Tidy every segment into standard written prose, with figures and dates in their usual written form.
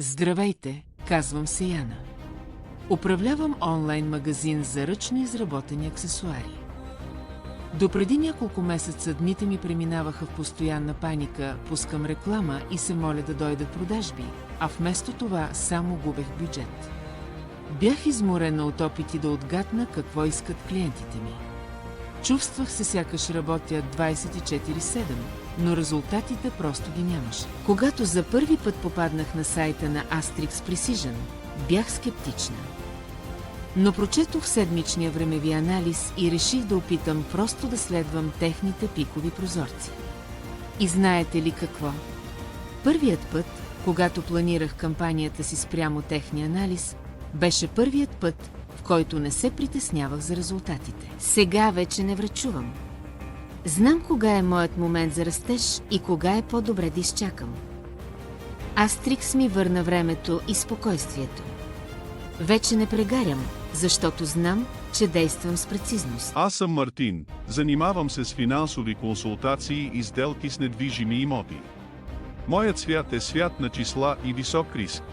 Здравейте, казвам се Яна. Управлявам онлайн магазин за ръчно изработени аксесуари. Допреди няколко месеца дните ми преминаваха в постоянна паника, пускам реклама и се моля да дойдат продажби, а вместо това само губех бюджет. Бях изморена от опити да отгадна какво искат клиентите ми. Чувствах се сякаш работя 24/7, но резултатите просто ги нямаше. Когато за първи път попаднах на сайта на Astrix Precision, бях скептична. Но прочетох седмичния времеви анализ и реших да опитам просто да следвам техните пикови прозорци. И знаете ли какво? Първият път, когато планирах кампанията си спрямо техния анализ, беше първият път, в който не се притеснявах за резултатите. Сега вече не врачувам. Знам кога е моят момент за растеж и кога е по-добре да изчакам. Астрикс ми върна времето и спокойствието. Вече не прегарям, защото знам, че действам с прецизност. Аз съм Мартин, занимавам се с финансови консултации и сделки с недвижими имоти. Моят свят е свят на числа и висок риск.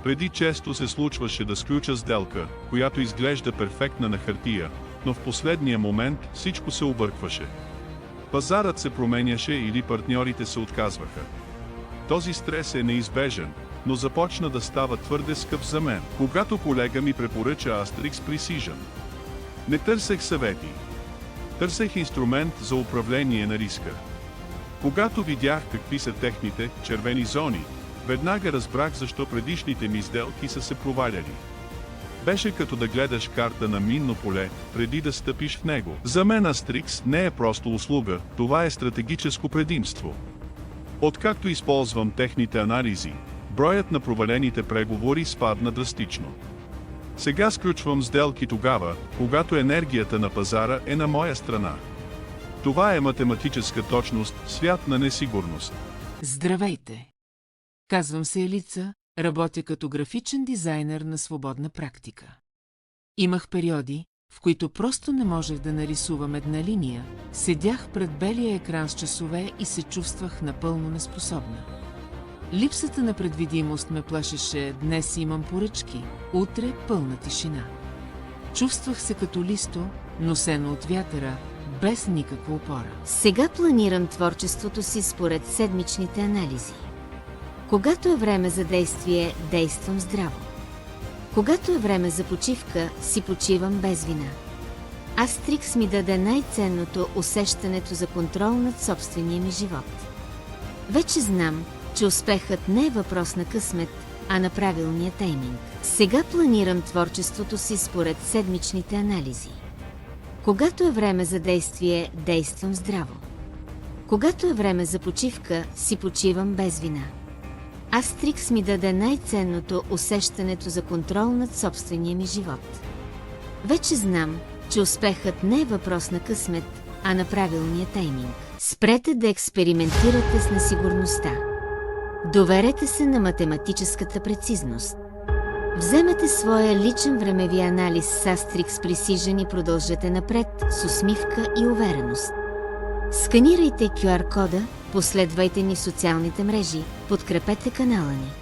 Преди често се случваше да сключа сделка, която изглежда перфектна на хартия, но в последния момент всичко се объркваше. Пазарът се променяше или партньорите се отказваха. Този стрес е неизбежен, но започна да става твърде скъп за мен, когато колега ми препоръча Astrix Precision. Не търсех съвети. Търсех инструмент за управление на риска. Когато видях какви са техните червени зони, веднага разбрах защо предишните ми сделки са се проваляли. Беше като да гледаш карта на минно поле, преди да стъпиш в него. За мен Astrix не е просто услуга, това е стратегическо предимство. Откакто използвам техните анализи, броят на провалените преговори спадна драстично. Сега сключвам сделки тогава, когато енергията на пазара е на моя страна. Това е математическа точност, свят на несигурност. Здравейте! Казвам се Елица, работя като графичен дизайнер на свободна практика. Имах периоди, в които просто не можех да нарисувам една линия, седях пред белия екран с часове и се чувствах напълно неспособна. Липсата на предвидимост ме плашеше, днес имам поръчки, утре пълна тишина. Чувствах се като листо, носено от вятъра, без никаква опора. Сега планирам творчеството си според седмичните анализи. Когато е време за действие, действам здраво. Когато е време за почивка, си почивам без вина. Астрикс ми даде най-ценното усещането за контрол над собствения ми живот. Вече знам, че успехът не е въпрос на късмет, а на правилния тайминг. Сега планирам творчеството си според седмичните анализи. Когато е време за действие, действам здраво. Когато е време за почивка, си почивам без вина. Астрикс ми даде най-ценното усещането за контрол над собствения ми живот. Вече знам, че успехът не е въпрос на късмет, а на правилния тайминг. Спрете да експериментирате с несигурността. Доверете се на математическата прецизност. Вземете своя личен времеви анализ с Astrix Precision и продължете напред с усмивка и увереност. Сканирайте QR кода, последвайте ни в социалните мрежи, подкрепете канала ни.